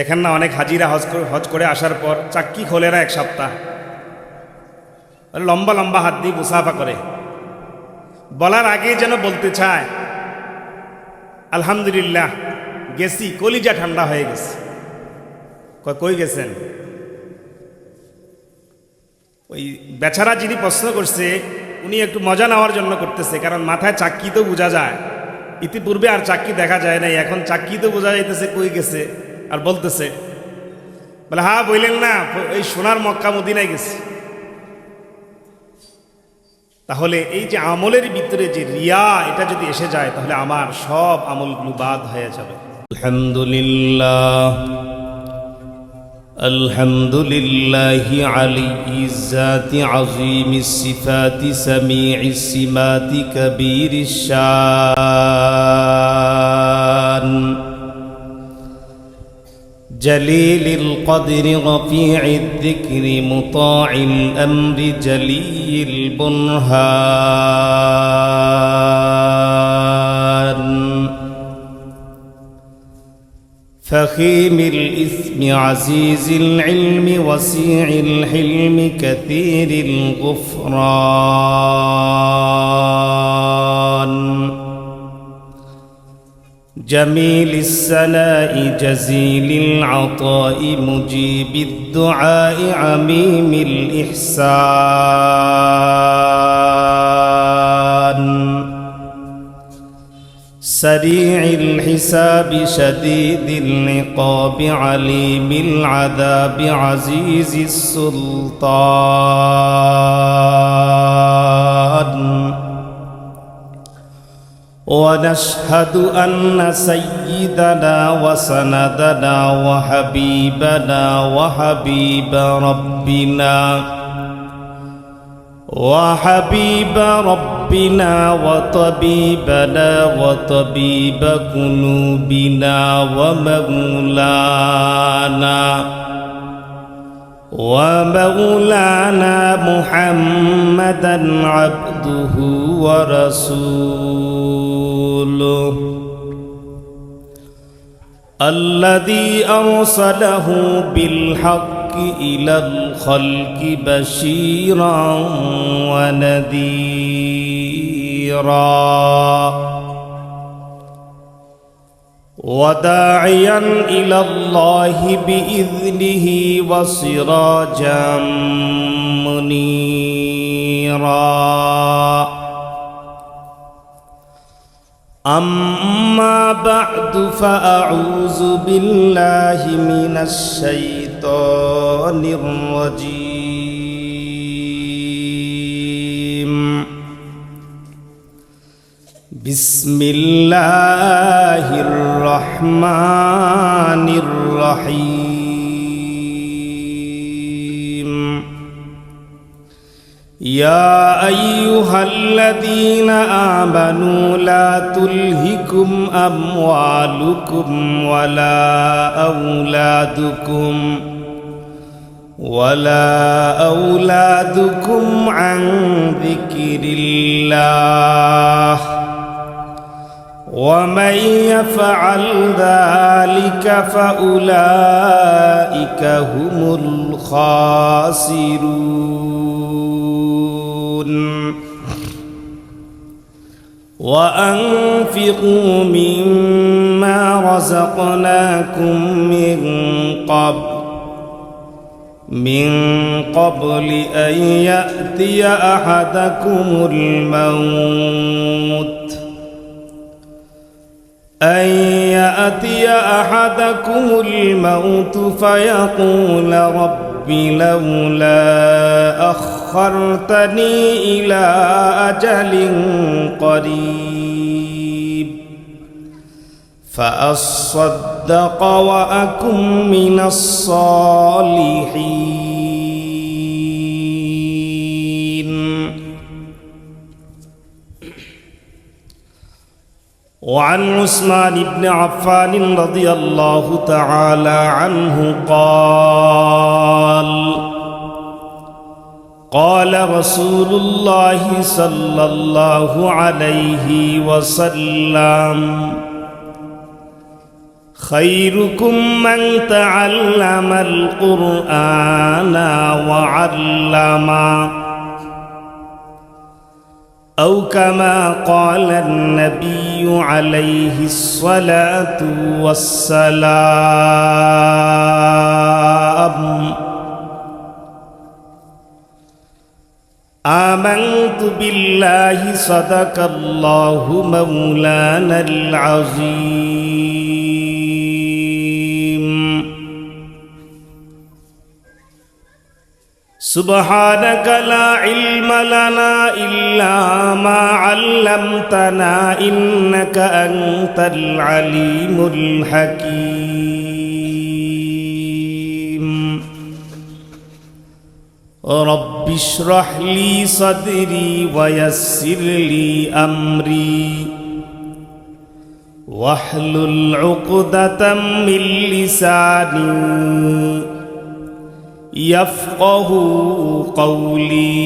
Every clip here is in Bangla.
দেখেন না অনেক হাজিরা হজ করে আসার পর চাক্কি খোলে না এক সপ্তাহ, লম্বা লম্বা হাত দিয়ে মুসাফা করে, বলার আগে যেন বলতে চায় আলহামদুলিল্লাহ গেছি, কলিজা ঠান্ডা হয়ে গেছে। কই গেছেন? ওই বেচারা যিনি প্রশ্ন করছে উনি একটু মজা নেওয়ার জন্য করতেছে, কারণ মাথায় চাক্কি তো বোঝা যায়, ইতিপূর্বে আর চাক্কি দেখা যায় নাই, এখন চাক্কি তো বোঝা যাইতেছে কই গেছে, আর বলতেছে বলে হ্যাঁ বললেন না এই সোনার মক্কা মদিনায় গেছে। তাহলে এই যে আমলের ভিতরে যে রিয়া, এটা যদি এসে যায় তাহলে আমার সব আমলগুলো বাদ হয়ে যাবে। আলহামদুলিল্লাহ আলহামদুলিল্লাহি আলিয়্যিজ যাতি আযীমিস সিফাতি সামিঈস সিমাতি কাবীরিশ শান জলিলিল কদরি রফিঈদ যিকরি মুতাঈল আমরি জলিয়িল বুরহান ফখীমিল ইসমি আজিজিল ইলমি ওয়াসিঈল হিলমি কাসীরিল গুফরান جميل السناء جزيل العطاء مجيب الدعاء عميم الإحسان سريع الحساب شديد العقاب عليم العذاب عزيز السلطان ونشهد أن سيدنا وسندنا وحبيبنا وحبيب ربنا وطبيبنا وطبيب قلوبنا ومولانا محمدا عبده ورسوله الذي أرسله بالحق إلى الخلق بشيرا ونذيرا وداعيا إلى الله بإذنه وسراجا منيرا أما بعد فأعوذ بالله من الشيطان الرجيم بسم الله الرحمن الرحيم يا أيها الذين آمنوا لا تلهكم أموالكم ولا أولادكم عن ذكر الله ومن يفعل ذلك فأولئك هم الخاسرون وأنفقوا مما رزقناكم من قبل أن يأتي أحدكم الموت فيقول رب لولا أخرتني إلى أجل قريب فأصدق وأكن من الصالحين وعن عثمان بن عفان رضي الله تعالى عنه قال رسول الله صلى الله عليه وسلم خيركم من تعلم القرآن وعلمه أو كما قال النبي عليه الصلاة والسلام آمنت بالله صدق الله مولانا العظيم سبحانك لا علم لنا إلا ما علمتنا إنك أنت العليم الحكيم رب اشرح لي صدري ويسر لي أمري واحلل عقدة من لساني يفقه قولي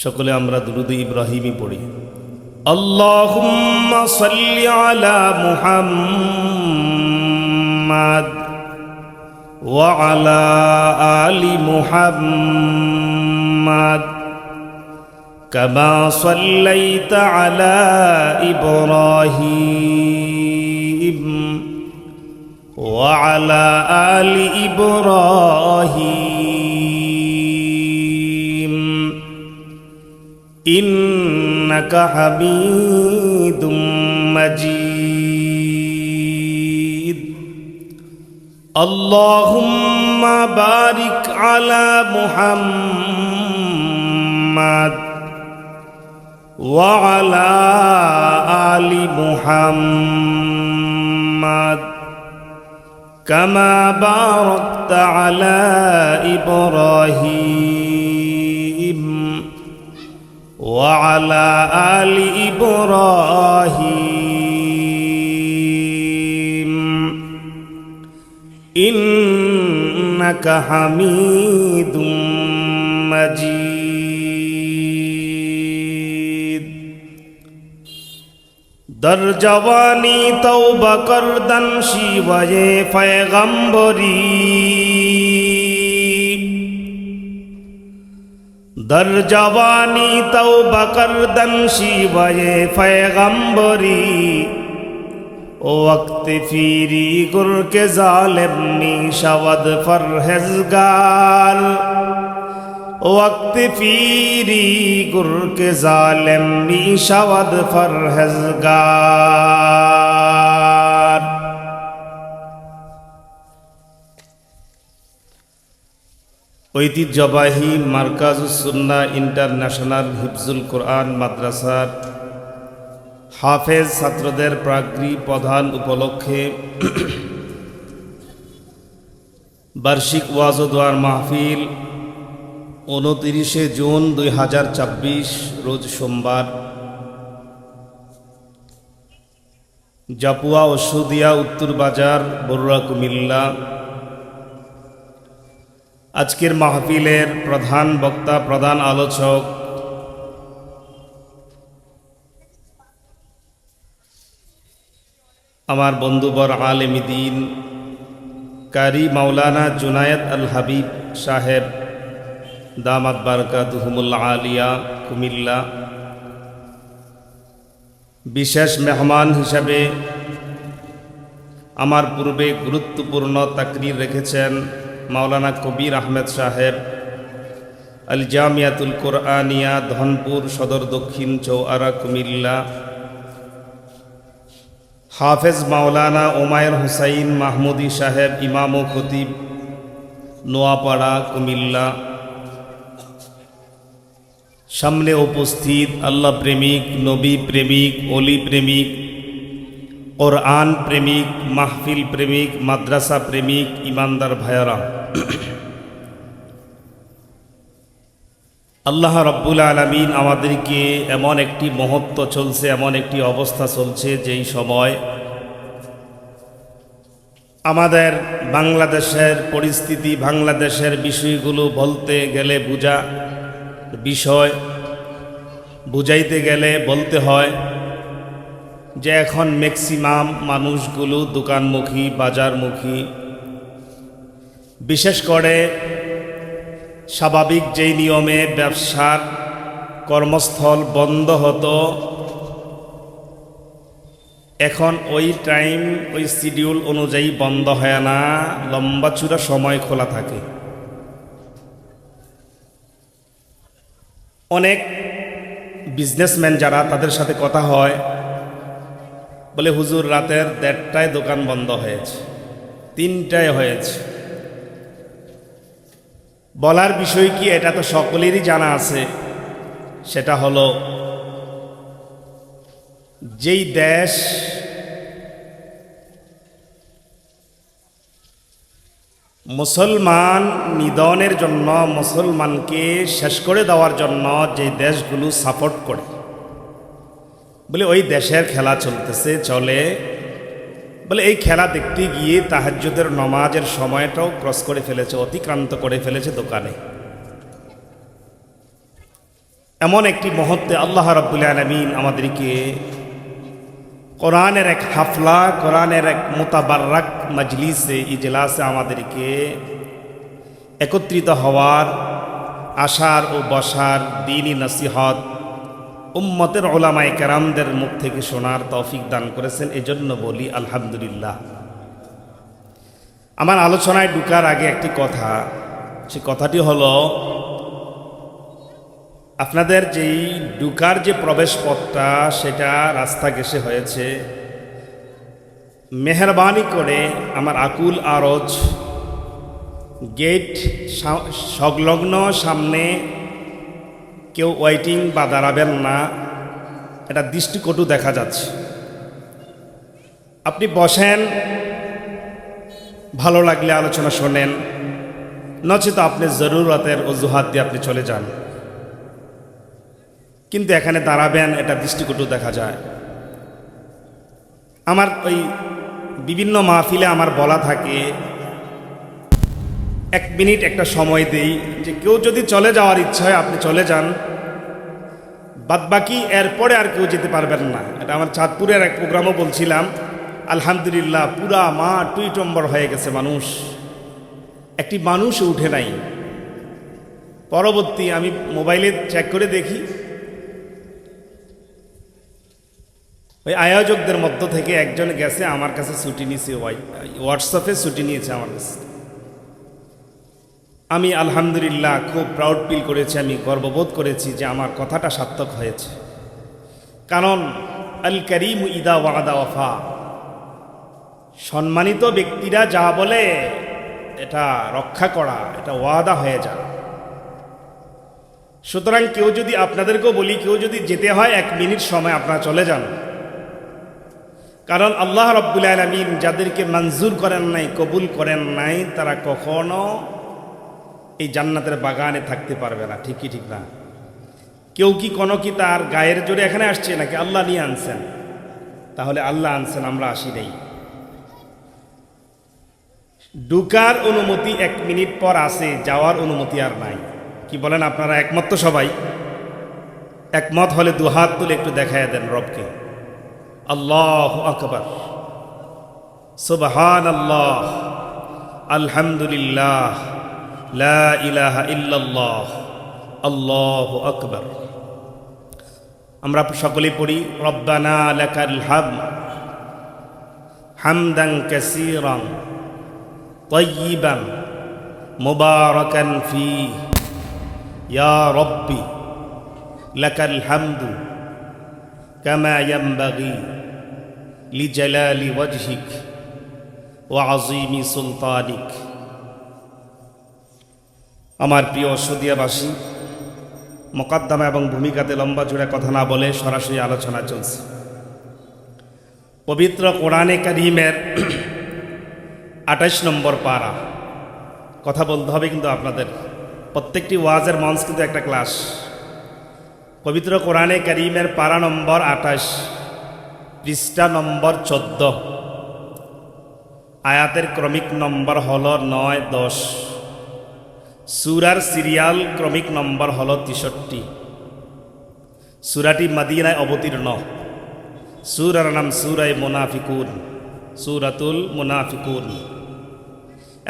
সকলে আমরা দুরূদ ইব্রাহিমি পড়ি اللهم صل على محمد وعلى آل محمد كما صليت على إبراهيم وعلى آل إبراهيم إنك حميد مجيد اللهم بارك على محمد وعلى آل محمد كما باركت على إبراهيم وعلى آل إبراهيم إنك حميد مجيد در جوانی توبہ کردن شیوه پیغمبری در جوانی توبہ کردن شیوه پیغمبری وقت فیری گر کے ظالم می شود پرہیزگار وقت فیری گر کے ظالم می شود پرہیزگار ঐতিহ্যবাহী মারকাজুস সুন্নাহ ইন্টারন্যাশনাল হিফজুল কোরআন মাদ্রাসার হাফেজ ছাত্রদের প্রাগ্রী প্রধান উপলক্ষে বার্ষিক ওয়াজ ও দোয়ার মাহফিল 29 জুন 2026 রোজ সোমবার জাপুয়া ও সুদিয়া উত্তর বাজার বরুড়া কুমিল্লা। আজকের মাহফিলের প্রধান বক্তা প্রধান আলোচক আমার বন্ধুবর আলেম দ্বীন কারি মাওলানা জুনায়েদ আল হাবিব সাহেব দামাত বারকাতুহুমুল আলিয়া কুমিল্লা। বিশেষ মেহমান হিসাবে আমার পূর্বে গুরুত্বপূর্ণ তাকরীর রেখেছেন মাওলানা কবির আহমেদ সাহেব আল জামিয়াতুল কোরআনিয়া ধনপুর সদর দক্ষিণ চৌআরা কুমিল্লা। হাফেজ মাওলানা ওমায়ের হুসাইন মাহমুদি সাহেব ইমাম ও খতিব নোয়াপাড়া কুমিল্লা। সামনে উপস্থিত আল্লাহ প্রেমিক, নবী প্রেমিক, অলি প্রেমিক, কোরআন প্রেমিক, মাহফিল প্রেমিক, মাদ্রাসা প্রেমিক ইমানদার ভাইয়ারা, আল্লাহ রাব্বুল আলামিন আমাদেরকে এমন একটি মুহূর্ত চলছে, এমন একটি অবস্থা চলছে যেই সময় আমাদের বাংলাদেশের পরিস্থিতি, বাংলাদেশের বিষয়গুলো বলতে গেলে বোঝা বিষয়, বুঝাইতে গেলে বলতে হয় যে এখন ম্যাক্সিমাম মানুষগুলো দোকানমুখী, বাজারমুখী। বিশেষ করে স্বাভাবিক যেই নিয়মে ব্যবসার কর্মস্থল বন্ধ হতো, এখন ওই টাইম ওই শিডিউল অনুযায়ী বন্ধ হয় না, লম্বা চূড়া সময় খোলা থাকে। অনেক বিজনেসম্যান যারা, তাদের সাথে কথা হয়, বলে হুজুর রাতের 1:30টায় দোকান বন্ধ হয়েছে, 3টায় হয়েছে। বলার বিষয় কি, এটা তো সকলেরই জানা আছে। সেটা হলো যেই দেশ মুসলমান নিধনের জন্য, মুসলমানকে শেষ করে দেওয়ার জন্য যে দেশগুলো সাপোর্ট করে, বলে ওই দেশের খেলা চলতেছে, চলে, বলে এই খেলা দেখতে গিয়ে তাহাজ্জুদের নমাজের সময়টাও ক্রস করে ফেলেছে, অতিক্রান্ত করে ফেলেছে দোকানে। এমন একটি মুহূর্তে আল্লাহ রাব্বুল আলামিন আমাদেরকে কোরআনের এক হাফলা, কোরআনের এক মুতাবাররাক মজলিসে, ইজলাসে আমাদেরকে একত্রিত হওয়ার, আসার ও বসার, দ্বীনি নসিহত উম্মতের উলামায়ে কেরামদের মুখ থেকে শোনার তৌফিক দান করেছেন। এজন্য বলি আলহামদুলিল্লাহ। আমার আলোচনায় ঢুকার আগে একটি কথা, সে কথাটি হলো, আপনাদের যেই ঢুকার যে প্রবেশ পথটা, সেটা রাস্তা ঘেঁষে হয়েছে। মেহরবানি করে আমার আকুল আরজ, গেট সংলগ্ন সামনে কেউ ওয়েটিং বা দাঁড়াবেন না, এটা দৃষ্টিকটু দেখা যাচ্ছে। আপনি বসেন, ভালো লাগলে আলোচনা শোনেন, নচেত আপনি জরুরতের অজুহাত দিয়ে আপনি চলে যান। কিন্তু এখানে দাঁড়াবেন, এটা দৃষ্টিকটু দেখা যায়। আমার ওই বিভিন্ন মাহফিলে আমার বলা থাকে, 1 মিনিট একটা সময় দেই, যে কেউ যদি চলে যাওয়ার ইচ্ছা হয় আপনি চলে যান, বাদবাকি এরপরে আর কেউ যেতে পারবেন না। এটা আমার চাঁদপুরের এক প্রোগ্রামও বলছিলাম। আলহামদুলিল্লাহ, পুরা মাঠ টুইটম্বর হয়ে গেছে মানুষ, একটি মানুষ উঠে নাই। পরবর্তী আমি মোবাইলে চেক করে দেখি, ওই আয়োজকদের মধ্য থেকে একজন গেছে, আমার কাছে ছুটি নিয়েছে, হোয়াটসঅ্যাপে ছুটি নিয়েছে আমার কাছে। আমি আলহামদুলিল্লাহ খুব প্রাউড ফিল করেছি, আমি গর্ববোধ করেছি যে আমার কথাটা সার্থক হয়েছে। কারণ আল করিম ইদা ওয়াদা ওয়াফা, সম্মানিত ব্যক্তিরা যা বলে এটা রক্ষা করা, এটা ওয়াদা হয়ে যায়। সুতরাং কেউ যদি, আপনাদেরকেও বলি, কেউ যদি যেতে হয় 1 মিনিট সময় আপনারা চলে যান। কারণ আল্লাহ রাব্বুল আলামিন যাদেরকে মঞ্জুর করেন নাই, কবুল করেন নাই, তারা কখনো এই জান্নাতের বাগানে থাকতে পারবে না। ঠিক কি ঠিক না? কেউ কি কোনো কি তার গায়ের জোরে এখানে আসছে, নাকি আল্লাহ নিয়ে আনছেন? তাহলে আল্লাহ আনছেন, আমরা আসি নাই। ঢুকার অনুমতি 1 মিনিট পর আছে, যাওয়ার অনুমতি আর নাই। কি বলেন আপনারা? একমত তো সবাই? একমত হলে 2 হাত তুলে একটু দেখায় দেন রবকে। আল্লাহু আকবার, সুবহানাল্লাহ, আলহামদুলিল্লাহ, লা ইলাহা ইল্লাল্লাহ, আল্লাহু আকবার। আমরা সকলেই পড়ি, রব্বানা লাকাল হামদ হামদান কাসীরান তাইয়িবান মুবারাকান ফীহি ইয়া রব্বি লাকাল হামদু কামা ইয়ানবাগি লিজালালি ওয়াজহিক ওয়া আযীমি সুলতানিক। আমার প্রিয় সদিয়াবাসী, মোকদ্দমা এবং ভূমিকাতে লম্বা জুড়ে কথা না বলে সরাসরি আলোচনা চলছে। পবিত্র কোরআনে কারীমের 28 নম্বর পারা। কথা বলতে হবে কিন্তু আপনাদের, প্রত্যেকটি ওয়াজের মঞ্চ কিন্তু একটা ক্লাস। পবিত্র কোরআনে কারীমের পারা নম্বর 28, পৃষ্ঠা নম্বর 14, আয়াতের ক্রমিক নম্বর হল 9, 10, সূরার সিরিয়াল ক্রমিক নম্বর হল 63, সূরাটি মদিনায় অবতীর্ণ। সূরার নাম সূরায়ে মুনাফিকুন, সূরাতুল মুনাফিকুন।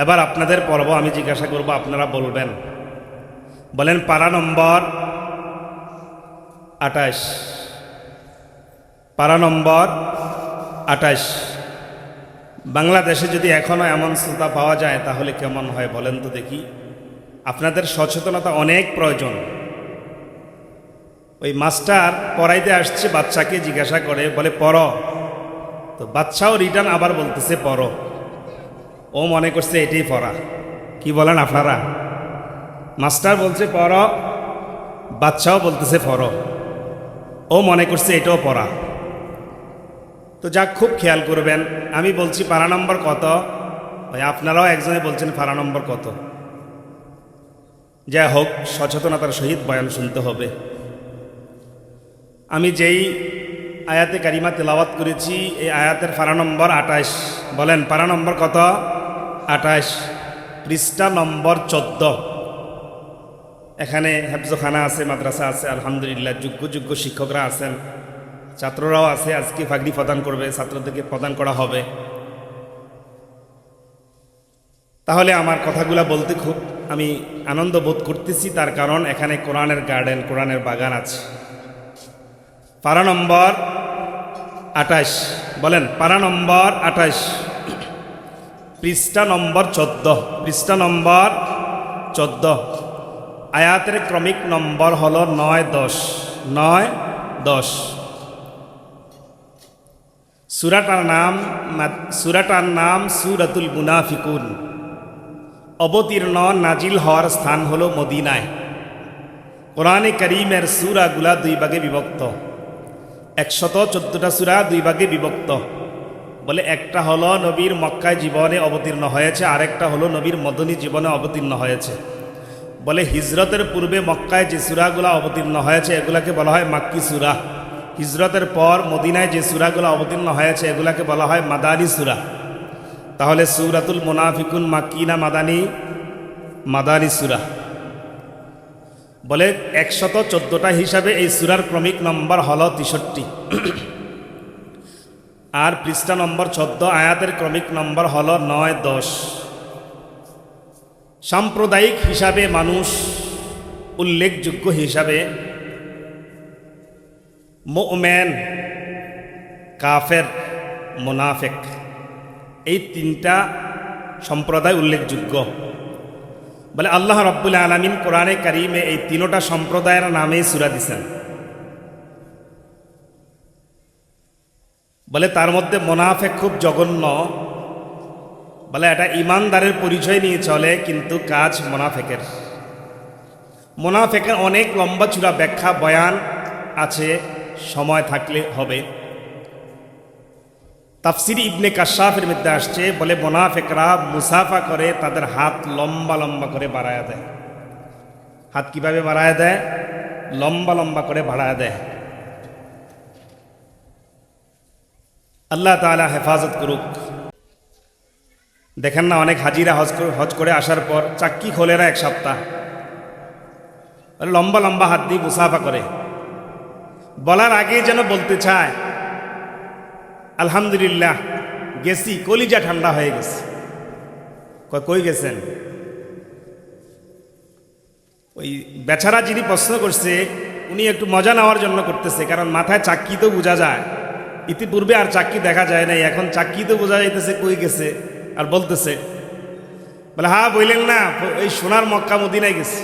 এবার আপনাদের পড়ব, আমি জিজ্ঞাসা করব, আপনারা বলবেন। বলেন পারা নম্বর ২৮, পারা নম্বর ২৮। বাংলাদেশে যদি এখনও এমন শ্রোতা পাওয়া যায় তাহলে কেমন হয় বলেন তো দেখি। আপনাদের সচেতনতা অনেক প্রয়োজন। ওই মাস্টার পড়াইতে আসছে, বাচ্চাকে জিজ্ঞাসা করে, বলে পড়ো, তো বাচ্চাও রিটার্ন আবার বলতেছে পড়ো। ও মনে করছে এটাই পড়া। কি বলেন আপনারা? মাস্টার বলছে পড়ো, বাচ্চাও বলতেছে পড়ো, ও মনে করছে এটাও পড়া। তো যাক, খুব খেয়াল করবেন। আমি বলছি পারা নম্বর কত, ভাই আপনারাও একজনে বলছেন পারা নম্বর কত। যাই হোক, সচেতনতার সহিত বয়ান শুনতে হবে। আমি যেই আয়াতে কারিমা তেলাওয়াত করেছি এই আয়াতের পারা নম্বর ২৮। বলেন পারা নম্বর কত? ২৮, পৃষ্ঠা নম্বর ১৪। এখানে হেফজখানা আছে, মাদ্রাসা আছে, আলহামদুলিল্লাহ যোগ্য শিক্ষকরা আছেন, ছাত্ররাও আছে। আজকে ফাগড়ি প্রদান করবে, ছাত্রদেরকে প্রদান করা হবে। তাহলে আমার কথাগুলা বলতে খুব আমি আনন্দ বোধ করতেছি, তার কারণ এখানে কোরআনের গার্ডেন, কোরআনের বাগান আছে। পারা নম্বর ২৮, বলেন পারা নম্বর ২৮, পৃষ্ঠা নম্বর ১৪, পৃষ্ঠা নম্বর ১৪। আয়াতের ক্রমিক নম্বর হলো ৯-১০, ৯-১০। সূরাটার নাম সূরাতুল মুনাফিকুন। অবতীর্ণ নাজিল হওয়ার স্থান হলো মদিনায়। কোরআনে কারীমের সূরাগুলা দুই ভাগে বিভক্ত। ১১৪টা সূরা দুই ভাগে বিভক্ত। বলে একটা হলো নবীর মক্কায় জীবনে অবতীর্ণ হয়েছে, আরেকটা হলো নবীর মদনী জীবনে অবতীর্ণ হয়েছে। বলে হিজরতের পূর্বে মক্কায় যে সূরাগুলো অবতীর্ণ হয়েছে এগুলাকে বলা হয় মাক্কি সূরা। হিজরতের পর মদিনায় যে সূরাগুলো অবতীর্ণ হয়েছে এগুলাকে বলা হয় মাদানী সূরা। তাহলে সূরাতুল মুনাফিকুন মাক্কি না মাদানী? মাদানী সূরা। বলে ১১৪টা হিসাবে এই সূরার ক্রমিক নম্বর হলো ৬৩। আর পৃষ্ঠা নম্বর ১৪, আয়াতের ক্রমিক নম্বর হলো ৯-১০। সাম্প্রদায়িক হিসাবে মানুষ উল্লেখযোগ্য হিসাবে মুমিন, কাফের, মুনাফিক, এই তিনটা সম্প্রদায় উল্লেখযোগ্য। বলে আল্লাহ রাব্বুল আলামিন কোরআনে কারীমে এই তিনটা সম্প্রদায়ের নামেই সূরা দিয়েছেন। বলে তার মধ্যে মুনাফিক খুব জঘন্য। বলে এটা ইমানদারের পরিচয় নিয়ে চলে, কিন্তু কাজ মুনাফিকের। মুনাফিকের অনেক লম্বা চূড়া ব্যাখ্যা বয়ান আছে, সময় থাকলে হবে। তাফসির ইবনে কাশাফের মধ্যে আসছে, বলে মুনাফিকরা মুসাফা করে, তাদের হাত লম্বা লম্বা করে বাড়ায়া দেয়। হাত কিভাবে বাড়ায়া দেয়? লম্বা লম্বা করে বাড়ায়া দেয়। আল্লাহ তাআলা হেফাজত করুক। দেখেন না, অনেক হাজিরা হজ করে আসার পর চাক্কি খোলে না এক সপ্তাহ, লম্বা লম্বা হাত দিয়ে মুসাফা করে। বলার আগেই যেন বলতে চায় আলহামদুলিল্লাহ গেছি, কলিজা ঠান্ডা হয়ে গেছে। কই গেছেন? ওই বেচারা যিনি প্রশ্ন করছে উনি একটু মজা নেওয়ার জন্য করতেছে, কারণ মাথায় চাক্কি তো বোঝা যায়। ইতিপূর্বে আর চাক্কি দেখা যায় নাই, এখন চাক্কি তো বোঝা যাইতেছে কই গেছে, আর বলতেছে বলে হ্যাঁ বললেন না, ওই সোনার মক্কা মদিনায় গেছে।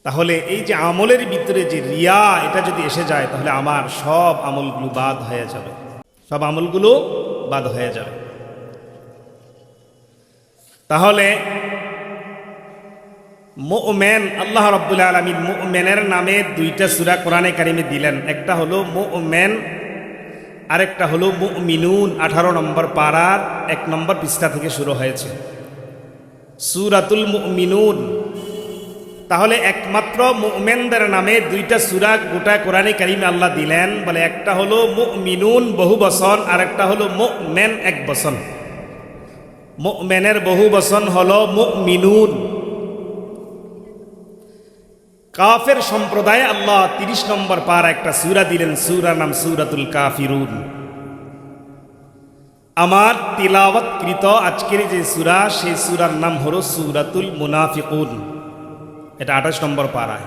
তাহলে এই যে আমলের ভিতরে যে রিয়া, এটা যদি এসে যায় তাহলে আমার সব আমলগুলো বাদ হয়ে যাবে, সব আমলগুলো বাদ হয়ে যাবে। তাহলে মুমিন, আল্লাহ রাব্বুল আলামিন মুমিনের নামে দুইটা সূরা কোরআনে কারিমে দিলেন। একটা হলো মুমিন, আরেকটা হলো মুমিনুন। 18 নম্বর পারার 1 নম্বর পৃষ্ঠা থেকে শুরু হয়েছে সূরাতুল মুমিনুন। তাহলে একমাত্র মুমিনদের নামে দুইটা সূরা গোটা কোরআনে কারিমে আল্লাহ দিলেন। বলে একটা হলো মুমিনুন বহু বচন, আর একটা হলো মুমিন এক বচন। মুমিনের বহু বচন হলো মুমিনুন। কাফের সম্প্রদায় আল্লাহ 30 নম্বর পারা একটা সূরা দিলেন, সূরার নাম সূরাতুল কাফিরুন। আমার তিলাওয়াতকৃত আজকের যে সূরা, সেই সূরার নাম হলো সূরাতুল মুনাফিকুন। এটা 28 নম্বর পারায়।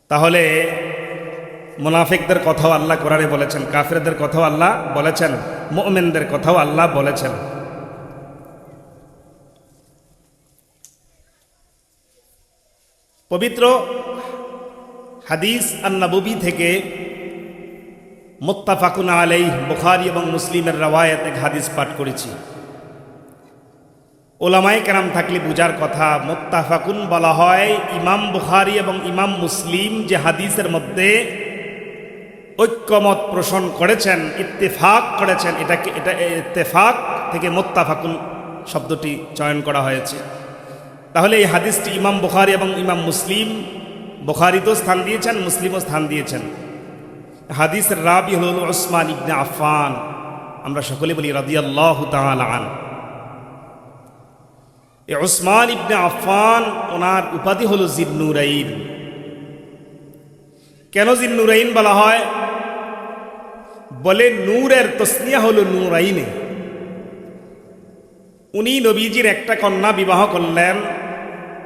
তাহলে মুনাফিকদের কথাও আল্লাহ কোরআনে বলেছেন, কাফেরদের কথাও আল্লাহ বলেছেন, মুমিনদের কথাও আল্লাহ বলেছেন। পবিত্র হাদিস আন-নববী থেকে মুত্তাফাকুন আলাইহি বুখারী এবং মুসলিমের রওয়ায়াত এক হাদিস পাঠ করেছি। ওলামায়ে কেরাম থাকলে বুঝার কথা, মুত্তাফাকুন বলা হয় ইমাম বুখারী এবং ইমাম মুসলিম যে হাদিসের মধ্যে ঐক্যমত পোষণ করেছেন, ইত্তেফাক করেছেন, এটা ইত্তেফাক থেকে মুত্তাফাকুন শব্দটি চয়ন করা হয়েছে। তাহলে এই হাদিসটি ইমাম বুখারী এবং ইমাম মুসলিম, বুখারী তো স্থান দিয়েছেন, মুসলিমও স্থান দিয়েছেন। হাদিসের রাবি হল উসমান ইবনে আফফান, আমরা সকলে বলি রাদিয়াল্লাহু তাআলা আন। এই উসমান ইবনে আফফান, ওনার উপাধি হলো জিন্নুরাইন। কেন জিন্নুরাইন বলা হয়? বলে নূরের তসনিয়া হলো নূরাইনে। উনি নবীজির একটা কন্যা বিবাহ করলেন,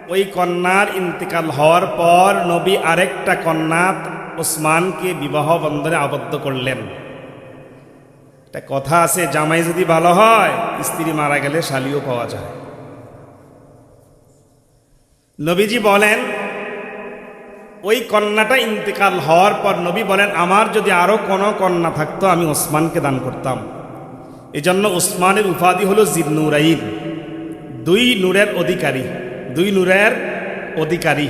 ওই কন্যার ইন্তেকাল হওয়ার পর নবী আরেকটা কন্যা ওসমানকে বিবাহ বন্ধনে আবদ্ধ করলেন। একটা কথা আছে, জামাই যদি ভালো হয় স্ত্রী মারা গেলে শালিও পাওয়া যায়। নবীজি বলেন, ওই কন্যাটা ইন্তেকাল হওয়ার পর নবী বলেন, আমার যদি আরো কোনো কন্যা থাকতো আমি ওসমানকে দান করতাম। এই জন্য ওসমানের উপাধি হলো জিন্নুরাইন, দুই নূরের অধিকারী, দুই নূরের অধিকারী।